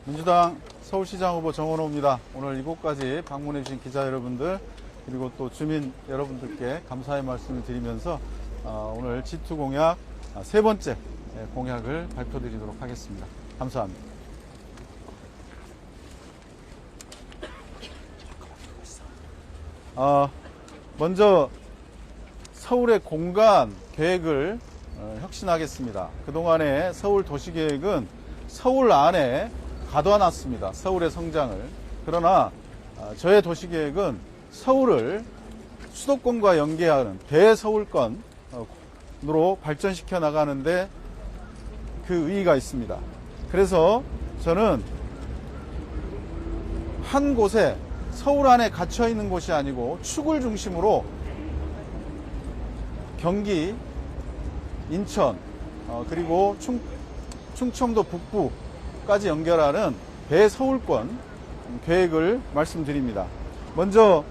민주당 서울시장 후보 정원호입니다. 오늘 이곳까지 방문해 주신 기자 여러분들 그리고 또 주민 여러분들께 감사의 말씀을 드리면서 오늘 G2 공약 세 번째 공약을 발표드리도록 하겠습니다. 감사합니다. 먼저 서울의 공간 계획을 혁신하겠습니다. 그동안의 서울 도시계획은 서울 안에 가둬놨습니다. 서울의 성장을. 그러나 저의 도시계획은 서울을 수도권과 연계하는 대서울권으로 발전시켜 나가는데 그 의의가 있습니다. 그래서 저는 한 곳에 서울 안에 갇혀 있는 곳이 아니고 축을 중심으로 경기, 인천, 그리고 충청도 북부까지 연결하는 대서울권 계획을 말씀드립니다. 먼저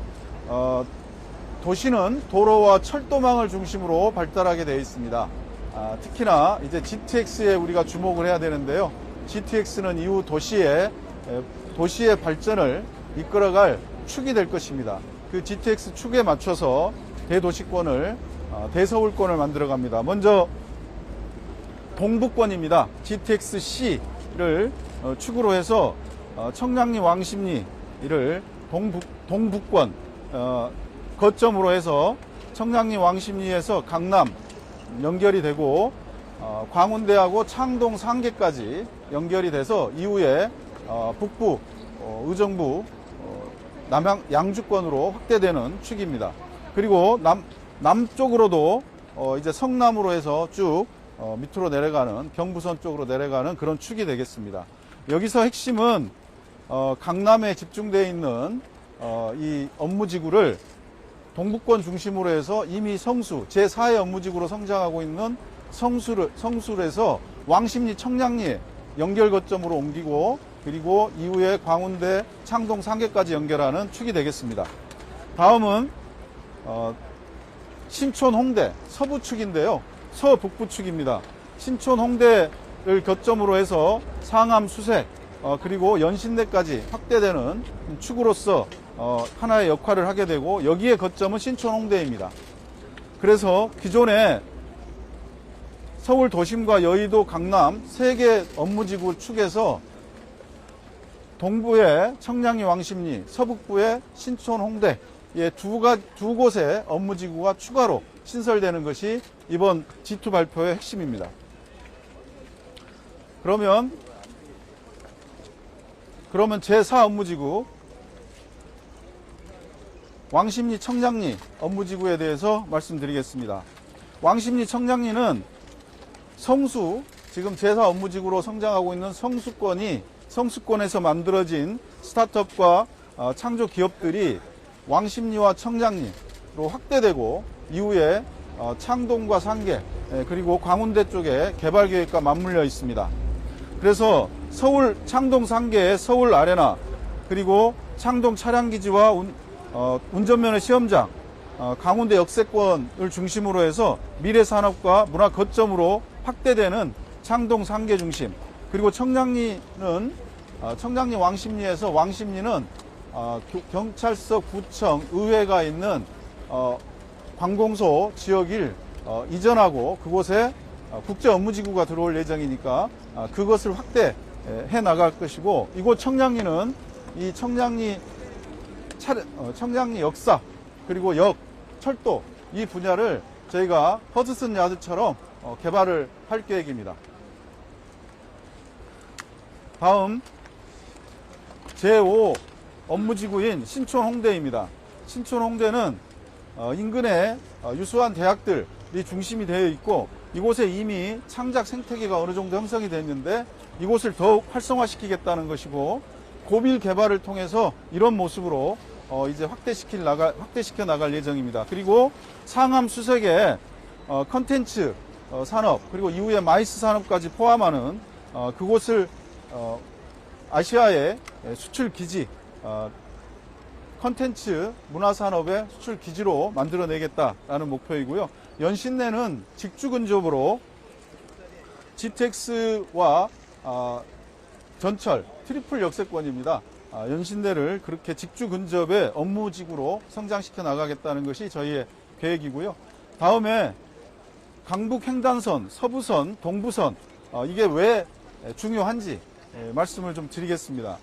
도시는 도로와 철도망을 중심으로 발달하게 되어 있습니다. 특히나 이제 GTX에 우리가 주목을 해야 되는데요. GTX는 이후 도시의 발전을 이끌어갈 축이 될 것입니다. 그 GTX 축에 맞춰서 대도시권을 대서울권을 만들어 갑니다. 먼저 동북권입니다. GTX-C를 축으로 해서 청량리 왕십리를 동북권 거점으로 해서 청량리 왕십리에서 강남 연결이 되고 광운대하고 창동 상계까지 연결이 돼서 이후에 북부 의정부 남양 양주권으로 확대되는 축입니다. 그리고 남쪽으로도 이제 성남으로 해서 쭉 밑으로 내려가는 경부선 쪽으로 내려가는 그런 축이 되겠습니다. 여기서 핵심은 강남에 집중되어 있는 이 업무지구를 동북권 중심으로 해서 이미 성수 제4의 업무지구로 성장하고 있는 성수에서 왕십리 청량리 연결 거점으로 옮기고 그리고 이후에 광운대 창동 상계까지 연결하는 축이 되겠습니다. 다음은 신촌 홍대 서부축인데요. 서북부축입니다. 신촌 홍대를 거점으로 해서 상암 수색 그리고 연신내까지 확대되는 축으로서 하나의 역할을 하게 되고 여기에 거점은 신촌 홍대입니다. 그래서 기존에 서울 도심과 여의도 강남 3개 업무지구 축에서 동부의 청량리 왕십리, 서북부의 신촌 홍대 두 곳의 업무지구가 추가로 신설되는 것이 이번 G2 발표의 핵심입니다. 그러면 제4 업무지구 왕십리 청량리 업무지구에 대해서 말씀드리겠습니다. 왕십리 청량리는 성수, 지금 제4 업무지구로 성장하고 있는 성수권에서 만들어진 스타트업과 창조 기업들이 왕십리와 청량리로 확대되고 이후에 창동과 상계 그리고 광운대 쪽에 개발 계획과 맞물려 있습니다. 그래서 서울 창동 상계의 서울 아레나 그리고 창동 차량기지와 운전면허 시험장 강운대 역세권을 중심으로 해서 미래산업과 문화 거점으로 확대되는 창동 상계 중심 그리고 청량리 왕십리에서 왕십리는 경찰서, 구청, 의회가 있는 관공서 지역을 이전하고 그곳에 국제 업무지구가 들어올 예정이니까 그것을 확대해 나갈 것이고 이곳 청량리는 이 청량리 역사 그리고 역, 철도 이 분야를 저희가 허드슨 야드처럼 개발을 할 계획입니다. 다음 제5 업무지구인 신촌 홍대입니다. 신촌 홍대는 인근에 유수한 대학들이 중심이 되어 있고 이곳에 이미 창작 생태계가 어느 정도 형성이 됐는데 이곳을 더욱 활성화시키겠다는 것이고 고빌 개발을 통해서 이런 모습으로 이제 확대시켜 나갈 예정입니다. 그리고 상암 수색의 컨텐츠 산업 그리고 이후에 마이스 산업까지 포함하는 그곳을 아시아의 수출 기지 컨텐츠 문화산업의 수출 기지로 만들어내겠다라는 목표이고요. 연신내는 직주 근접으로 GTX와 전철, 트리플 역세권입니다. 연신내를 그렇게 직주 근접의 업무지구로 성장시켜 나가겠다는 것이 저희의 계획이고요. 다음에 강북 횡단선, 서부선, 동부선 이게 왜 중요한지 말씀을 좀 드리겠습니다.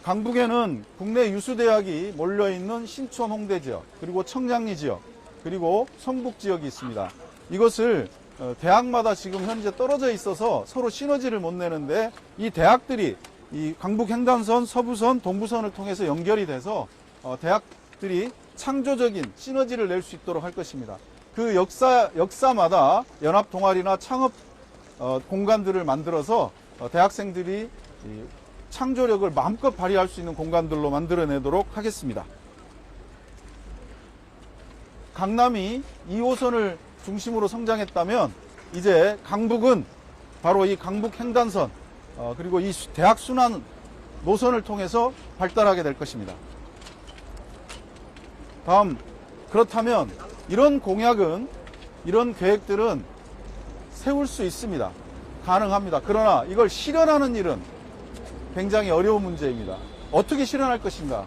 강북에는 국내 유수대학이 몰려있는 신촌 홍대 지역, 그리고 청량리 지역, 그리고 성북 지역이 있습니다. 이것을 대학마다 지금 현재 떨어져 있어서 서로 시너지를 못 내는데 이 대학들이 이 강북 횡단선, 서부선, 동부선을 통해서 연결이 돼서 대학들이 창조적인 시너지를 낼 수 있도록 할 것입니다. 그 역사마다 연합 동아리나 창업 공간들을 만들어서 대학생들이 창조력을 마음껏 발휘할 수 있는 공간들로 만들어내도록 하겠습니다. 강남이 2호선을 중심으로 성장했다면 이제 강북은 바로 이 강북 횡단선 그리고 이 대학 순환 노선을 통해서 발달하게 될 것입니다. 다음, 그렇다면 이런 공약은, 이런 계획들은 세울 수 있습니다. 가능합니다. 그러나 이걸 실현하는 일은 굉장히 어려운 문제입니다. 어떻게 실현할 것인가?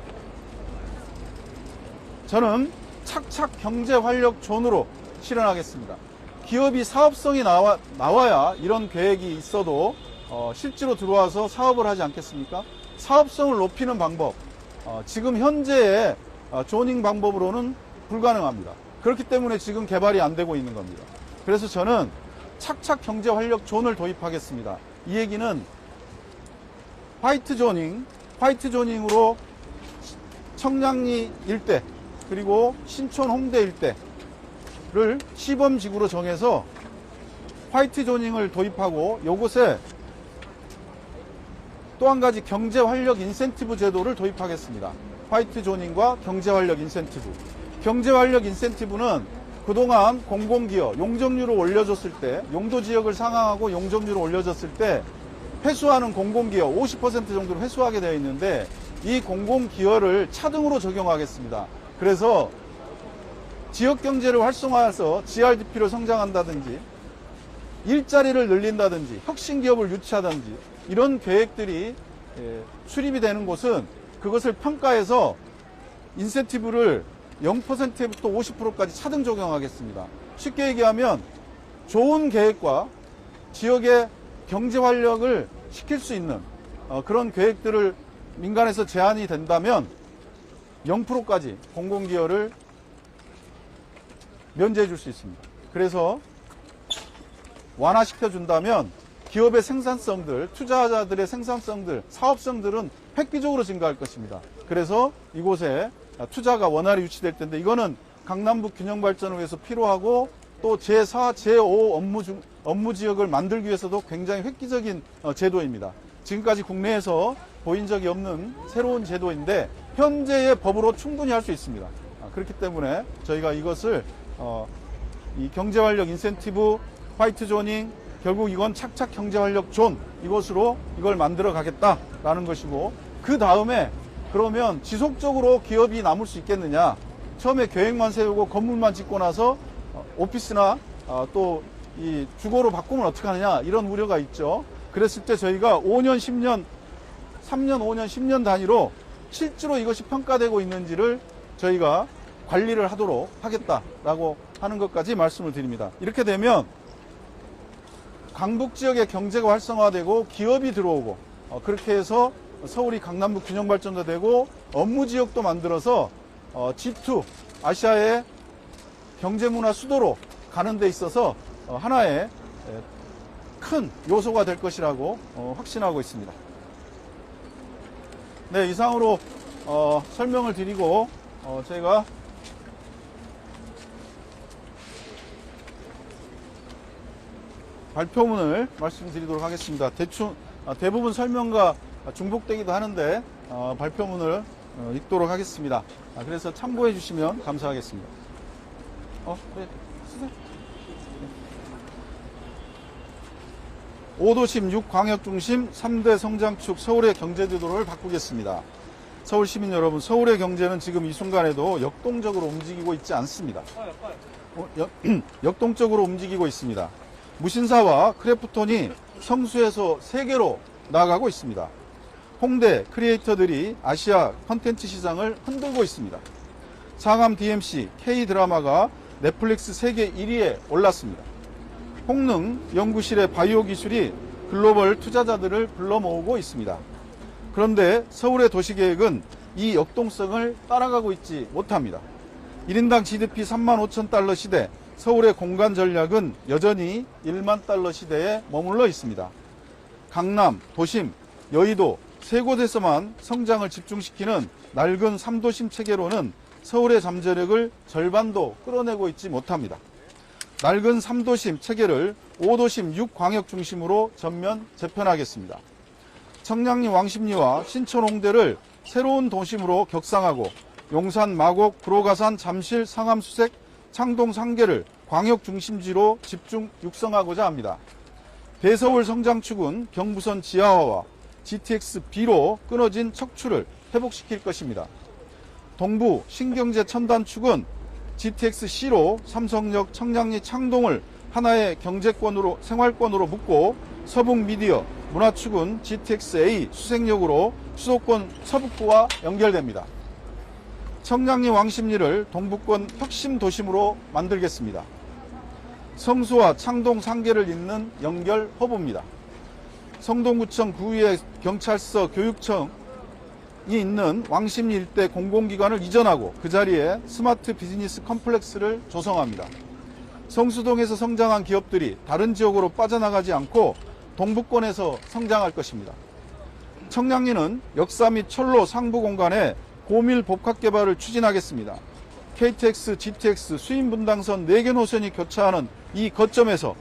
저는 착착 경제 활력 존으로 실현하겠습니다. 기업이 사업성이 나와야 이런 계획이 있어도 실제로 들어와서 사업을 하지 않겠습니까? 사업성을 높이는 방법, 지금 현재의 조닝 방법으로는 불가능합니다. 그렇기 때문에 지금 개발이 안 되고 있는 겁니다. 그래서 저는 착착 경제 활력 존을 도입하겠습니다. 이 얘기는 화이트 조닝으로 청량리 일대 그리고 신촌 홍대 일대를 시범지구로 정해서 화이트 조닝을 도입하고 요곳에 또 한 가지 경제 활력 인센티브 제도를 도입하겠습니다. 화이트 조닝과 경제 활력 인센티브. 경제 활력 인센티브는 그동안 공공기여 용적률을 올려줬을 때, 용도 지역을 상향하고 용적률을 올려줬을 때 회수하는 공공기여 50% 정도로 회수하게 되어 있는데 이 공공기여를 차등으로 적용하겠습니다. 그래서 지역경제를 활성화해서 GRDP를 성장한다든지 일자리를 늘린다든지 혁신기업을 유치하든지 이런 계획들이 수립이 되는 곳은 그것을 평가해서 인센티브를 0%부터 50%까지 차등 적용하겠습니다. 쉽게 얘기하면 좋은 계획과 지역의 경제 활력을 시킬 수 있는 그런 계획들을 민간에서 제안이 된다면 0%까지 공공기여를 면제해 줄 수 있습니다. 그래서 완화시켜 준다면 기업의 생산성들, 투자자들의 생산성들, 사업성들은 획기적으로 증가할 것입니다. 그래서 이곳에 투자가 원활히 유치될 텐데 이거는 강남북 균형 발전을 위해서 필요하고 또 제4, 제5 업무 지역을 만들기 위해서도 굉장히 획기적인 제도입니다. 지금까지 국내에서 보인 적이 없는 새로운 제도인데 현재의 법으로 충분히 할 수 있습니다. 그렇기 때문에 저희가 이것을 이 경제활력 인센티브, 화이트 조닝, 결국 이건 착착 경제활력 존 이것으로 이걸 만들어 가겠다라는 것이고 그 다음에 그러면 지속적으로 기업이 남을 수 있겠느냐? 처음에 계획만 세우고 건물만 짓고 나서 오피스나 또 이 주거로 바꾸면 어떡하느냐 이런 우려가 있죠. 그랬을 때 저희가 5년, 10년, 3년, 5년, 10년 단위로 실제로 이것이 평가되고 있는지를 저희가 관리를 하도록 하겠다라고 하는 것까지 말씀을 드립니다. 이렇게 되면 강북 지역의 경제가 활성화되고 기업이 들어오고 그렇게 해서 서울이 강남북 균형 발전도 되고 업무 지역도 만들어서 G2 아시아의 경제문화 수도로 가는 데 있어서 하나의 큰 요소가 될 것이라고 확신하고 있습니다. 네, 이상으로 설명을 드리고 제가 발표문을 말씀드리도록 하겠습니다. 대부분 설명과 중복되기도 하는데 발표문을 읽도록 하겠습니다. 그래서 참고해 주시면 감사하겠습니다. 네, 쓰세요. 5도심 6광역중심 3대 성장축 서울의 경제제도를 바꾸겠습니다. 서울 시민 여러분, 서울의 경제는 지금 이 순간에도 역동적으로 움직이고 있지 않습니다. 역동적으로 움직이고 있습니다. 무신사와 크래프톤이 성수에서 세계로 나아가고 있습니다. 홍대 크리에이터들이 아시아 컨텐츠 시장을 흔들고 있습니다. 상암 DMC K드라마가 넷플릭스 세계 1위에 올랐습니다. 홍능 연구실의 바이오 기술이 글로벌 투자자들을 불러 모으고 있습니다. 그런데 서울의 도시계획은 이 역동성을 따라가고 있지 못합니다. 1인당 GDP 35,000달러 시대, 서울의 공간 전략은 여전히 1만 달러 시대에 머물러 있습니다. 강남, 도심, 여의도 세 곳에서만 성장을 집중시키는 낡은 3도심 체계로는 서울의 잠재력을 절반도 끌어내고 있지 못합니다. 낡은 3도심 체계를 5도심 6광역 중심으로 전면 재편하겠습니다. 청량리 왕십리와 신촌 홍대를 새로운 도심으로 격상하고 용산, 마곡, 구로가산, 잠실, 상암, 수색, 창동 3개를 광역 중심지로 집중 육성하고자 합니다. 대서울 성장축은 경부선 지하화와 GTX-B로 끊어진 척추를 회복시킬 것입니다. 동부 신경제 첨단축은 GTX-C로 삼성역, 청량리, 창동을 하나의 경제권으로 생활권으로 묶고 서북 미디어, 문화축은 GTX-A 수색역으로 수도권 서북부와 연결됩니다. 청량리 왕십리를 동부권 혁신 도심으로 만들겠습니다. 성수와 창동 3개를 잇는 연결 허브입니다. 성동구청 구의회 경찰서 교육청이 있는 왕십리 일대 공공기관을 이전하고 그 자리에 스마트 비즈니스 컴플렉스를 조성합니다. 성수동에서 성장한 기업들이 다른 지역으로 빠져나가지 않고 동부권에서 성장할 것입니다. 청량리는 역사 및 철로 상부 공간에 고밀 복합 개발을 추진하겠습니다. KTX, GTX, 수인분당선 4개 노선이 교차하는 이 거점에서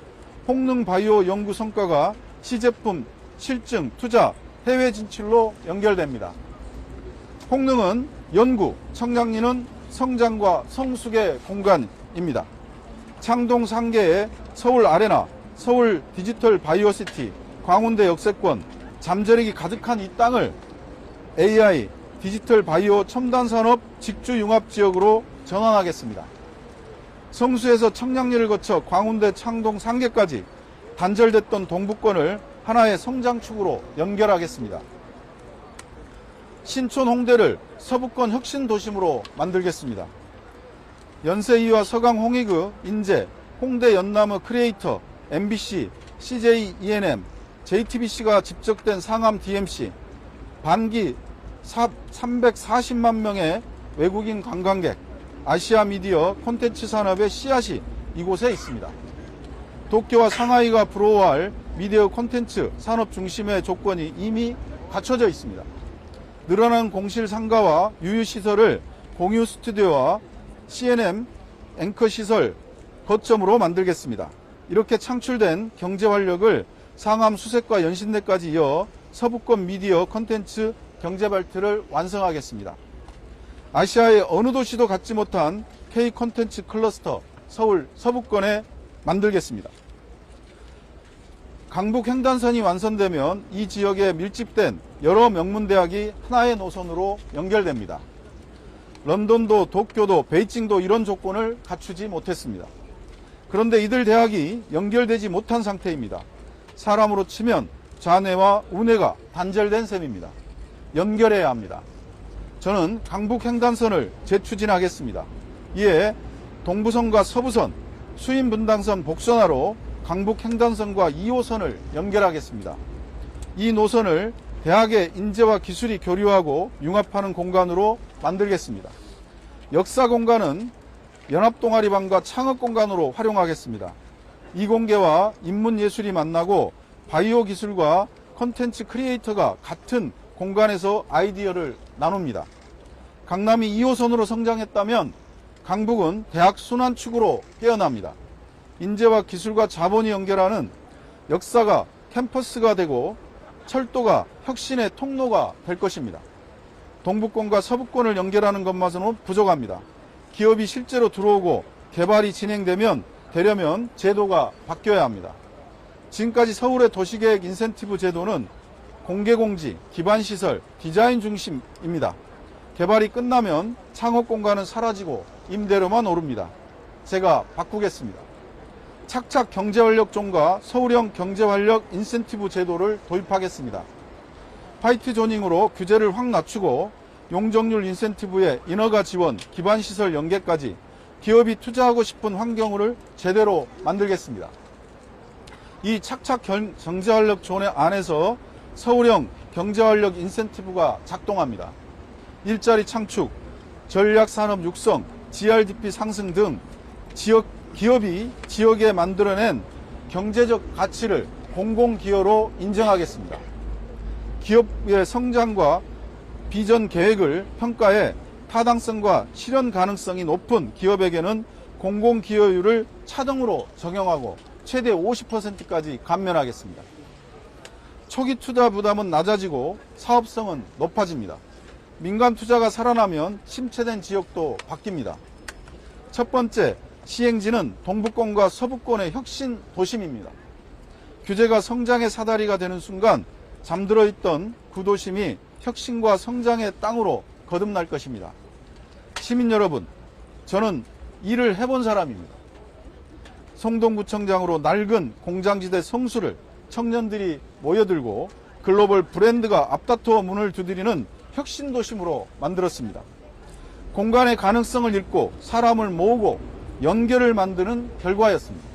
홍능 바이오 연구 성과가 시제품, 실증, 투자, 해외 진출로 연결됩니다. 홍능은 연구, 청량리는 성장과 성숙의 공간입니다. 창동 3개의 서울 아레나, 서울 디지털 바이오시티, 광운대 역세권, 잠재력이 가득한 이 땅을 AI, 디지털 바이오 첨단 산업 직주 융합 지역으로 전환하겠습니다. 성수에서 청량리를 거쳐 광운대 창동 3개까지 단절됐던 동부권을 하나의 성장축으로 연결하겠습니다. 신촌 홍대를 서부권 혁신 도심으로 만들겠습니다. 연세이와 서강 홍익의 인재, 홍대 연남의 크리에이터, MBC, CJ ENM, JTBC가 집적된 상암 DMC, 반기 340만 명의 외국인 관광객, 아시아 미디어 콘텐츠 산업의 씨앗이 이곳에 있습니다. 도쿄와 상하이가 부러워할 미디어 콘텐츠 산업 중심의 조건이 이미 갖춰져 있습니다. 늘어난 공실 상가와 유휴시설을 공유 스튜디오와 CNM 앵커 시설 거점으로 만들겠습니다. 이렇게 창출된 경제 활력을 상암 수색과 연신내까지 이어 서부권 미디어 콘텐츠 경제 발트를 완성하겠습니다. 아시아의 어느 도시도 갖지 못한 K 콘텐츠 클러스터 서울 서부권에 만들겠습니다. 강북 횡단선이 완성되면 이 지역에 밀집된 여러 명문대학이 하나의 노선으로 연결됩니다. 런던도 도쿄도 베이징도 이런 조건을 갖추지 못했습니다. 그런데 이들 대학이 연결되지 못한 상태입니다. 사람으로 치면 좌뇌와 우뇌가 단절된 셈입니다. 연결해야 합니다. 저는 강북 횡단선을 재추진하겠습니다. 이에 동부선과 서부선, 수인분당선 복선화로 강북 횡단선과 2호선을 연결하겠습니다. 이 노선을 대학의 인재와 기술이 교류하고 융합하는 공간으로 만들겠습니다. 역사 공간은 연합동아리방과 창업공간으로 활용하겠습니다. 이공계와 인문예술이 만나고 바이오 기술과 컨텐츠 크리에이터가 같은 공간에서 아이디어를 나눕니다. 강남이 2호선으로 성장했다면 강북은 대학 순환축으로 깨어납니다. 인재와 기술과 자본이 연결하는 역사가 캠퍼스가 되고 철도가 혁신의 통로가 될 것입니다. 동부권과 서부권을 연결하는 것만으로는 부족합니다. 기업이 실제로 들어오고 개발이 진행되면 되려면 제도가 바뀌어야 합니다. 지금까지 서울의 도시계획 인센티브 제도는 공개공지, 기반시설, 디자인 중심입니다. 개발이 끝나면 창업 공간은 사라지고 임대료만 오릅니다. 제가 바꾸겠습니다. 착착 경제활력종과 서울형 경제활력 인센티브 제도를 도입하겠습니다. 화이트 조닝으로 규제를 확 낮추고 용적률 인센티브에 인허가 지원, 기반시설 연계까지 기업이 투자하고 싶은 환경을 제대로 만들겠습니다. 이 착착 경제활력 존의 안에서 서울형 경제활력 인센티브가 작동합니다. 일자리 창출, 전략산업 육성, GRDP 상승 등 기업이 지역에 만들어낸 경제적 가치를 공공기여로 인정하겠습니다. 기업의 성장과 비전 계획을 평가해 타당성과 실현 가능성이 높은 기업에게는 공공기여율을 차등으로 적용하고 최대 50%까지 감면하겠습니다. 초기 투자 부담은 낮아지고 사업성은 높아집니다. 민간 투자가 살아나면 침체된 지역도 바뀝니다. 첫 번째, 시행지는 동부권과 서부권의 혁신 도심입니다. 규제가 성장의 사다리가 되는 순간 잠들어 있던 구도심이 혁신과 성장의 땅으로 거듭날 것입니다. 시민 여러분, 저는 일을 해본 사람입니다. 성동구청장으로 낡은 공장지대 성수를 청년들이 모여들고 글로벌 브랜드가 앞다투어 문을 두드리는 혁신도심으로 만들었습니다. 공간의 가능성을 읽고 사람을 모으고 연결을 만드는 결과였습니다.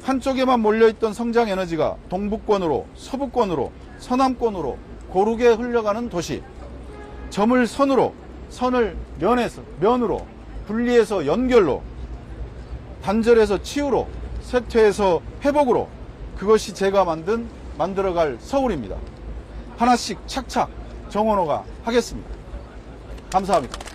한쪽에만 몰려있던 성장 에너지가 동북권으로, 서부권으로, 서남권으로 고르게 흘러가는 도시. 점을 선으로, 선을 면으로, 분리해서 연결로, 단절해서 치유로, 쇠퇴해서 회복으로, 그것이 제가 만들어갈 서울입니다. 하나씩 착착 정원호가 하겠습니다. 감사합니다.